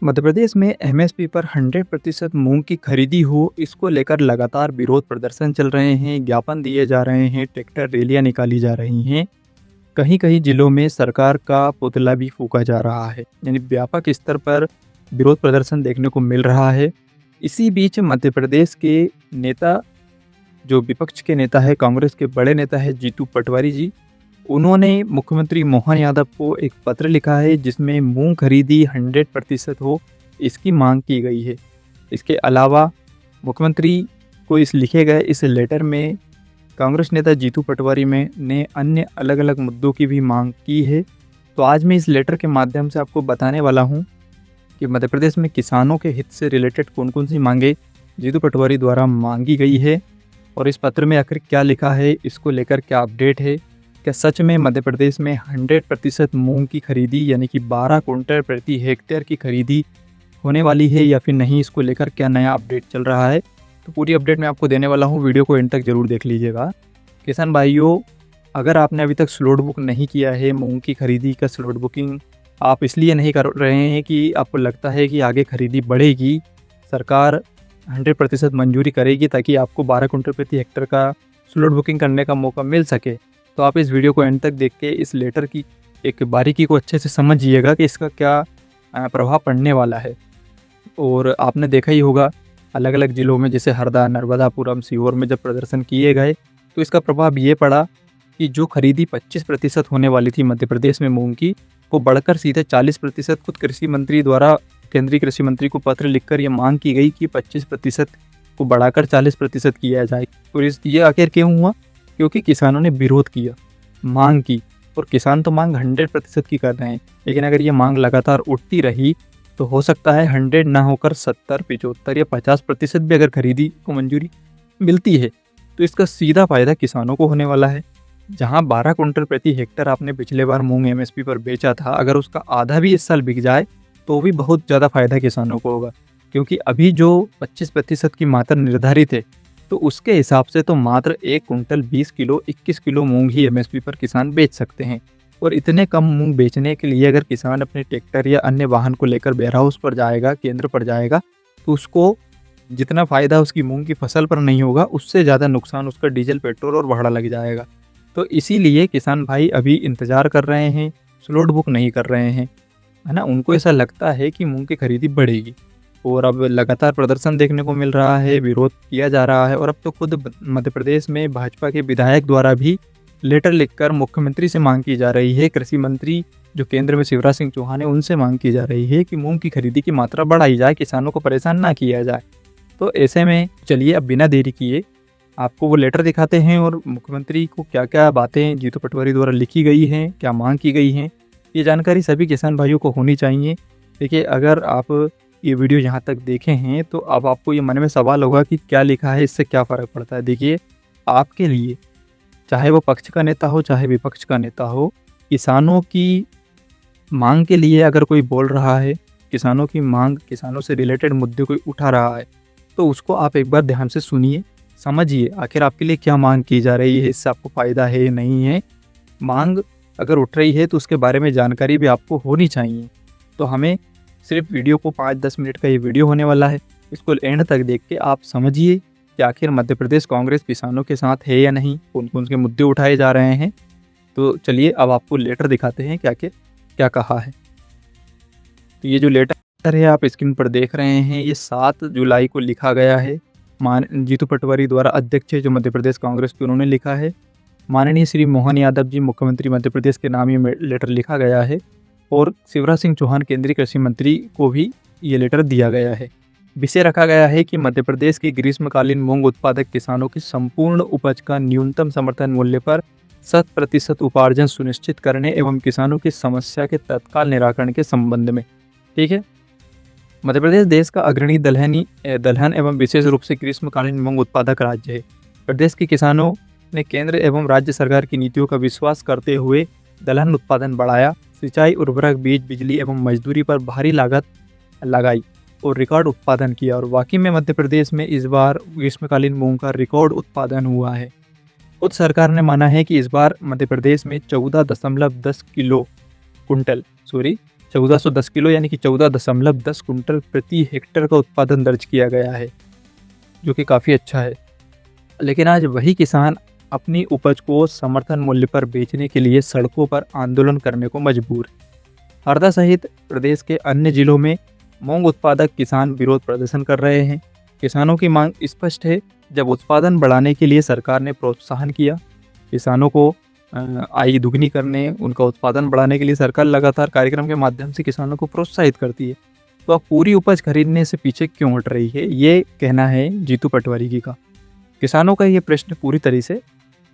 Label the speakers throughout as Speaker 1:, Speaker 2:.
Speaker 1: मध्य प्रदेश में एमएसपी पर 100% मूंग की खरीदी हो, इसको लेकर लगातार विरोध प्रदर्शन चल रहे हैं, ज्ञापन दिए जा रहे हैं, ट्रैक्टर रैलियां निकाली जा रही हैं। कहीं-कहीं जिलों में सरकार का पुतला भी फूंका जा रहा है, यानी व्यापक स्तर पर विरोध प्रदर्शन देखने को मिल रहा है। इसी बीच मध्य प्रदेश के नेता, जो विपक्ष के नेता है, कांग्रेस के बड़े नेता है जीतू पटवारी जी, उन्होंने मुख्यमंत्री मोहन यादव को एक पत्र लिखा है जिसमें मूंग खरीदी 100% हो, इसकी मांग की गई है। इसके अलावा मुख्यमंत्री को इस लिखे गए इस लेटर में कांग्रेस नेता जीतू पटवारी ने अन्य अलग अलग मुद्दों की भी मांग की है। तो आज मैं इस लेटर के माध्यम से आपको बताने वाला हूं कि मध्य प्रदेश में किसानों के हित से रिलेटेड कौन कौन सी मांगे जीतू पटवारी द्वारा मांगी गई है और इस पत्र में आखिर क्या लिखा है, इसको लेकर क्या अपडेट है। क्या सच में मध्य प्रदेश में 100% मूंग की खरीदी यानी कि 12 कुंटल प्रति हेक्टेयर की खरीदी होने वाली है या फिर नहीं, इसको लेकर क्या नया अपडेट चल रहा है। तो पूरी अपडेट मैं आपको देने वाला हूँ, वीडियो को एंड तक ज़रूर देख लीजिएगा। किसान भाइयों, अगर आपने अभी तक स्लॉट बुक नहीं किया है, मूंग की खरीदी का स्लॉट बुकिंग आप इसलिए नहीं कर रहे हैं कि आपको लगता है कि आगे खरीदी बढ़ेगी, सरकार 100% मंजूरी करेगी ताकि आपको 12 कुंटल प्रति हेक्टेयर का स्लॉट बुकिंग करने का मौका मिल सके, तो आप इस वीडियो को एंड तक देख के इस लेटर की एक बारीकी को अच्छे से समझिएगा कि इसका क्या प्रभाव पड़ने वाला है। और आपने देखा ही होगा अलग अलग ज़िलों में, जैसे हरदा, नर्मदापुरम, सीहोर में जब प्रदर्शन किए गए तो इसका प्रभाव ये पड़ा कि जो खरीदी 25% होने वाली थी मध्य प्रदेश में मूंग की, वो बढ़कर सीधे 40%। खुद कृषि मंत्री द्वारा केंद्रीय कृषि मंत्री को पत्र लिखकर ये मांग की गई कि 25% को बढ़ाकर 40% किया जाए। और ये आखिर क्यों हुआ? क्योंकि किसानों ने विरोध किया, मांग की, और किसान तो मांग 100% की कर रहे हैं, लेकिन अगर ये मांग लगातार उठती रही तो हो सकता है 100 ना होकर 70, 75 या 50% भी अगर खरीदी को मंजूरी मिलती है तो इसका सीधा फायदा किसानों को होने वाला है। जहां 12 कुंटल प्रति हेक्टेयर आपने पिछले बार मूंग एमएसपी पर बेचा था, अगर उसका आधा भी इस साल बिक जाए तो भी बहुत ज़्यादा फायदा किसानों को होगा, क्योंकि अभी जो 25% की मात्रा निर्धारित है तो उसके हिसाब से तो मात्र 1 कुंटल 20 किलो 21 किलो मूंग ही एमएसपी पर किसान बेच सकते हैं। और इतने कम मूंग बेचने के लिए अगर किसान अपने ट्रैक्टर या अन्य वाहन को लेकर वेयर हाउस पर जाएगा, केंद्र पर जाएगा, तो उसको जितना फ़ायदा उसकी मूंग की फसल पर नहीं होगा, उससे ज़्यादा नुकसान उसका डीजल, पेट्रोल और भाड़ा लग जाएगा। तो इसीलिए किसान भाई अभी इंतज़ार कर रहे हैं, स्लॉट बुक नहीं कर रहे हैं, है ना। उनको ऐसा लगता है कि मूंग की खरीदी बढ़ेगी और अब लगातार प्रदर्शन देखने को मिल रहा है, विरोध किया जा रहा है। और अब तो खुद मध्य प्रदेश में भाजपा के विधायक द्वारा भी लेटर लिखकर मुख्यमंत्री से मांग की जा रही है, कृषि मंत्री जो केंद्र में शिवराज सिंह चौहान है उनसे मांग की जा रही है कि मूंग की खरीदी की मात्रा बढ़ाई जाए, किसानों को परेशान ना किया जाए। तो ऐसे में चलिए अब बिना देरी किए आपको वो लेटर दिखाते हैं और मुख्यमंत्री को क्या क्या बातें जीतू पटवारी द्वारा लिखी गई हैं, क्या मांग की गई हैं, ये जानकारी सभी किसान भाइयों को होनी चाहिए। देखिए, अगर आप ये वीडियो यहाँ तक देखे हैं तो अब आपको ये मन में सवाल होगा कि क्या लिखा है, इससे क्या फ़र्क पड़ता है। देखिए, आपके लिए, चाहे वो पक्ष का नेता हो चाहे विपक्ष का नेता हो, किसानों की मांग के लिए अगर कोई बोल रहा है, किसानों की मांग, किसानों से रिलेटेड मुद्दे कोई उठा रहा है, तो उसको आप एक बार ध्यान से सुनिए, समझिए आखिर आपके लिए क्या मांग की जा रही है, इससे आपको फ़ायदा है नहीं है। मांग अगर उठ रही है तो उसके बारे में जानकारी भी आपको होनी चाहिए। तो हमें सिर्फ वीडियो को 5-10 मिनट का ये वीडियो होने वाला है, इसको एंड तक देख के आप समझिए कि आखिर मध्य प्रदेश कांग्रेस किसानों के साथ है या नहीं, कौन कौन से मुद्दे उठाए जा रहे हैं। तो चलिए अब आपको लेटर दिखाते हैं क्या कहा है। तो ये जो लेटर है आप स्क्रीन पर देख रहे हैं, ये 7 जुलाई को लिखा गया है। जीतू पटवारी द्वारा अध्यक्ष जो मध्य प्रदेश कांग्रेस के, उन्होंने लिखा है। माननीय श्री मोहन यादव जी, मुख्यमंत्री मध्य प्रदेश के नाम ये लेटर लिखा गया है और शिवराज सिंह चौहान केंद्रीय कृषि मंत्री को भी ये लेटर दिया गया है। विषय रखा गया है कि मध्य प्रदेश के ग्रीष्मकालीन मूंग उत्पादक किसानों की संपूर्ण उपज का न्यूनतम समर्थन मूल्य पर 100% उपार्जन सुनिश्चित करने एवं किसानों की समस्या के तत्काल निराकरण के संबंध में। ठीक है, मध्य प्रदेश देश का अग्रणी दलहन एवं विशेष रूप से ग्रीष्मकालीन मूंग उत्पादक राज्य है। प्रदेश के किसानों ने केंद्र एवं राज्य सरकार की नीतियों का विश्वास करते हुए दलहन उत्पादन बढ़ाया, सिंचाई, उर्वरक, बीज, बिजली एवं मजदूरी पर भारी लागत लगाई और रिकॉर्ड उत्पादन किया। और वाकई में मध्य प्रदेश में इस बार ग्रीष्मकालीन मूंग का रिकॉर्ड उत्पादन हुआ है। खुद सरकार ने माना है कि इस बार मध्य प्रदेश में 14.10 1410 किलो यानी कि 14.10 कुंटल प्रति हेक्टेयर का उत्पादन दर्ज किया गया है, जो कि काफ़ी अच्छा है। लेकिन आज वही किसान अपनी उपज को समर्थन मूल्य पर बेचने के लिए सड़कों पर आंदोलन करने को मजबूर है। हरदा सहित प्रदेश के अन्य जिलों में मूंग उत्पादक किसान विरोध प्रदर्शन कर रहे हैं। किसानों की मांग स्पष्ट है। जब उत्पादन बढ़ाने के लिए सरकार ने प्रोत्साहन किया, किसानों को आय दुगनी करने, उनका उत्पादन बढ़ाने के लिए सरकार लगातार कार्यक्रम के माध्यम से किसानों को प्रोत्साहित करती है, तो अब पूरी उपज खरीदने से पीछे क्यों हट रही है, ये कहना है जीतू पटवारी जी का। किसानों का ये प्रश्न पूरी तरह से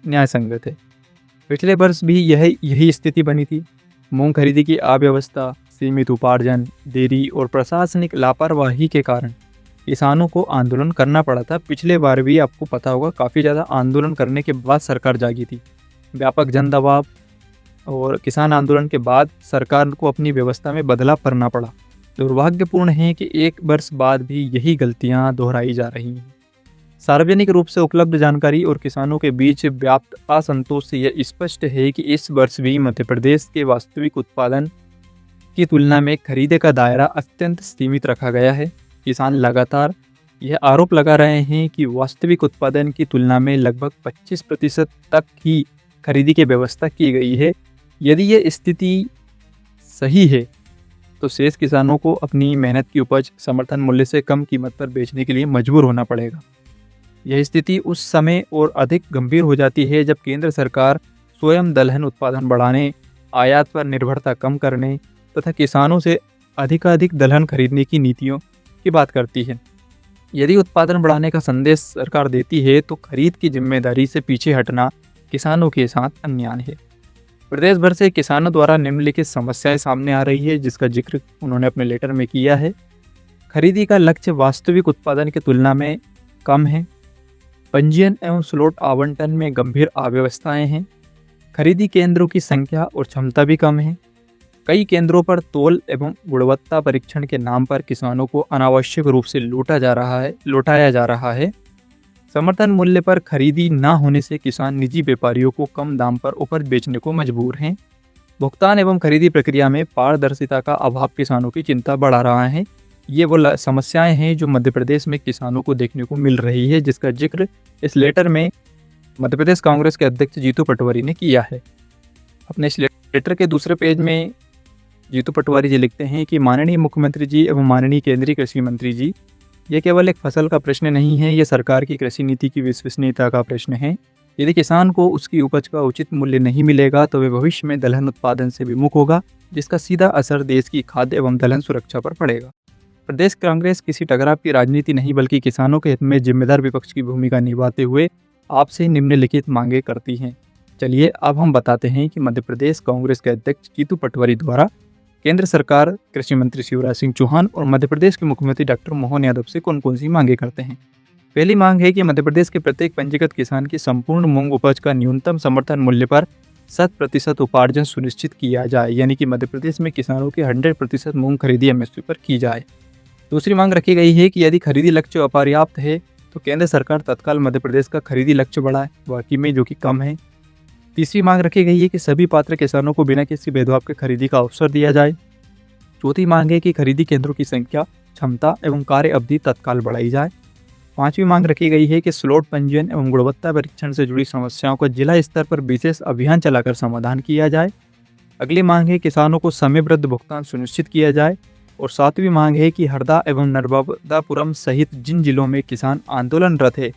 Speaker 1: न्याय संगत है। पिछले वर्ष भी यही स्थिति बनी थी। मूंग खरीदी की अव्यवस्था, सीमित उपार्जन, देरी और प्रशासनिक लापरवाही के कारण किसानों को आंदोलन करना पड़ा था। पिछले बार भी आपको पता होगा, काफ़ी ज़्यादा आंदोलन करने के बाद सरकार जागी थी। व्यापक जन दबाव और किसान आंदोलन के बाद सरकार को अपनी व्यवस्था में बदलाव करना पड़ा। दुर्भाग्यपूर्ण है कि एक वर्ष बाद भी यही गलतियां दोहराई जा रही हैं। सार्वजनिक रूप से उपलब्ध जानकारी और किसानों के बीच व्याप्त असंतोष से यह स्पष्ट है कि इस वर्ष भी मध्य प्रदेश के वास्तविक उत्पादन की तुलना में खरीदे का दायरा अत्यंत सीमित रखा गया है। किसान लगातार यह आरोप लगा रहे हैं कि वास्तविक उत्पादन की तुलना में लगभग 25% तक ही खरीदी की व्यवस्था की गई है। यदि यह स्थिति सही है तो शेष किसानों को अपनी मेहनत की उपज समर्थन मूल्य से कम कीमत पर बेचने के लिए मजबूर होना पड़ेगा। यह स्थिति उस समय और अधिक गंभीर हो जाती है जब केंद्र सरकार स्वयं दलहन उत्पादन बढ़ाने, आयात पर निर्भरता कम करने तथा किसानों से अधिकाधिक दलहन खरीदने की नीतियों की बात करती है। यदि उत्पादन बढ़ाने का संदेश सरकार देती है तो खरीद की जिम्मेदारी से पीछे हटना किसानों के साथ अन्याय है। प्रदेश भर से किसानों द्वारा निम्नलिखित समस्याएं सामने आ रही है, जिसका जिक्र उन्होंने अपने लेटर में किया है। खरीदी का लक्ष्य वास्तविक उत्पादन की तुलना में कम है। पंजीयन एवं स्लॉट आवंटन में गंभीर अव्यवस्थाएं हैं। खरीदी केंद्रों की संख्या और क्षमता भी कम है। कई केंद्रों पर तौल एवं गुणवत्ता परीक्षण के नाम पर किसानों को अनावश्यक रूप से लौटाया जा रहा है। समर्थन मूल्य पर खरीदी न होने से किसान निजी व्यापारियों को कम दाम पर उपज बेचने को मजबूर हैं। भुगतान एवं खरीदी प्रक्रिया में पारदर्शिता का अभाव किसानों की चिंता बढ़ा रहा है। ये वो समस्याएं हैं जो मध्य प्रदेश में किसानों को देखने को मिल रही है, जिसका जिक्र इस लेटर में मध्य प्रदेश कांग्रेस के अध्यक्ष जीतू पटवारी ने किया है। अपने इस लेटर के दूसरे पेज में जीतू पटवारी जी लिखते हैं कि माननीय मुख्यमंत्री जी एवं माननीय केंद्रीय कृषि मंत्री जी, ये केवल एक फसल का प्रश्न नहीं है, ये सरकार की कृषि नीति की विश्वसनीयता का प्रश्न है। यदि किसान को उसकी उपज का उचित मूल्य नहीं मिलेगा तो वे भविष्य में दलहन उत्पादन से विमुख होगा, जिसका सीधा असर देश की खाद्य एवं दलहन सुरक्षा पर पड़ेगा। प्रदेश कांग्रेस किसी टकराव की राजनीति नहीं बल्कि किसानों के हित में जिम्मेदार विपक्ष की भूमिका निभाते हुए आपसे निम्नलिखित मांगे करती हैं। चलिए अब हम बताते हैं कि मध्य प्रदेश कांग्रेस के अध्यक्ष जीतू पटवारी द्वारा केंद्र सरकार, कृषि मंत्री शिवराज सिंह चौहान और मध्य प्रदेश के मुख्यमंत्री डॉक्टर मोहन यादव से कौन कौन सी मांगे करते हैं। पहली मांग है कि मध्य प्रदेश के प्रत्येक पंजीकृत किसान की संपूर्ण मूंग उपज का न्यूनतम समर्थन मूल्य पर 100% उपार्जन सुनिश्चित किया जाए, यानी कि मध्य प्रदेश में किसानों की 100% मूंग खरीदी एमएसपी पर की जाए। दूसरी मांग रखी गई है कि यदि खरीदी लक्ष्य अपर्याप्त है तो केंद्र सरकार तत्काल मध्य प्रदेश का खरीदी लक्ष्य बढ़ाए, वाकई में जो कि कम है। तीसरी मांग रखी गई है कि सभी पात्र किसानों को बिना किसी भेदभाव के खरीदी का अवसर दिया जाए। चौथी मांग है कि खरीदी केंद्रों की संख्या, क्षमता एवं कार्य अवधि तत्काल बढ़ाई जाए। पांचवी मांग रखी गई है कि स्लॉट पंजीयन एवं गुणवत्ता परीक्षण से जुड़ी समस्याओं को जिला स्तर पर विशेष अभियान चलाकर समाधान किया जाए। अगली मांग है किसानों को समयबद्ध भुगतान सुनिश्चित किया जाए। और सातवीं मांग है कि हरदा एवं नर्मदापुरम सहित जिन जिलों में किसान आंदोलनरत है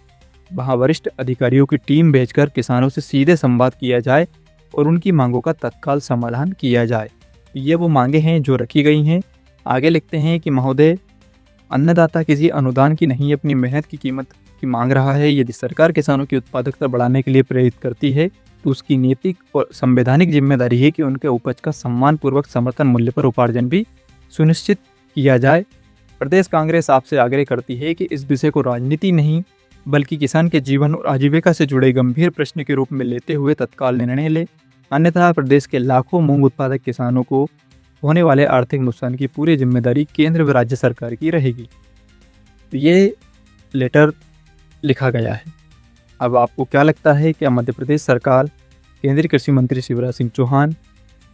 Speaker 1: वहां वरिष्ठ अधिकारियों की टीम भेजकर किसानों से सीधे संवाद किया जाए और उनकी मांगों का तत्काल समाधान किया जाए। ये वो मांगे हैं जो रखी गई हैं। आगे लिखते हैं कि महोदय, अन्नदाता किसी अनुदान की नहीं, अपनी मेहनत की कीमत की मांग रहा है। यदि सरकार किसानों की उत्पादकता बढ़ाने के लिए प्रेरित करती है तो उसकी नैतिक और संवैधानिक जिम्मेदारी है कि उनके उपज का सम्मानपूर्वक समर्थन मूल्य पर उपार्जन भी सुनिश्चित किया जाए। प्रदेश कांग्रेस आपसे आग्रह करती है कि इस विषय को राजनीति नहीं बल्कि किसान के जीवन और आजीविका से जुड़े गंभीर प्रश्न के रूप में लेते हुए तत्काल निर्णय ले, अन्यथा प्रदेश के लाखों मूंग उत्पादक किसानों को होने वाले आर्थिक नुकसान की पूरी जिम्मेदारी केंद्र व राज्य सरकार की रहेगी। तो ये लेटर लिखा गया है। अब आपको क्या लगता है, क्या मध्य प्रदेश सरकार, केंद्रीय कृषि मंत्री शिवराज सिंह चौहान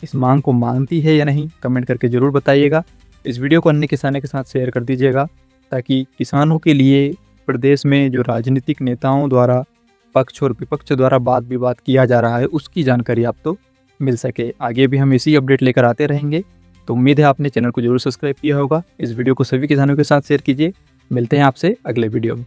Speaker 1: इस मांग को मानती है या नहीं, कमेंट करके ज़रूर बताइएगा। इस वीडियो को अन्य किसानों के साथ शेयर कर दीजिएगा ताकि किसानों के लिए प्रदेश में जो राजनीतिक नेताओं द्वारा पक्ष और विपक्ष द्वारा वाद विवाद किया जा रहा है उसकी जानकारी आपको मिल सके। आगे भी हम इसी अपडेट लेकर आते रहेंगे। तो उम्मीद है आपने चैनल को जरूर सब्सक्राइब किया होगा। इस वीडियो को सभी किसानों के साथ शेयर कीजिए। मिलते हैं आपसे अगले वीडियो में।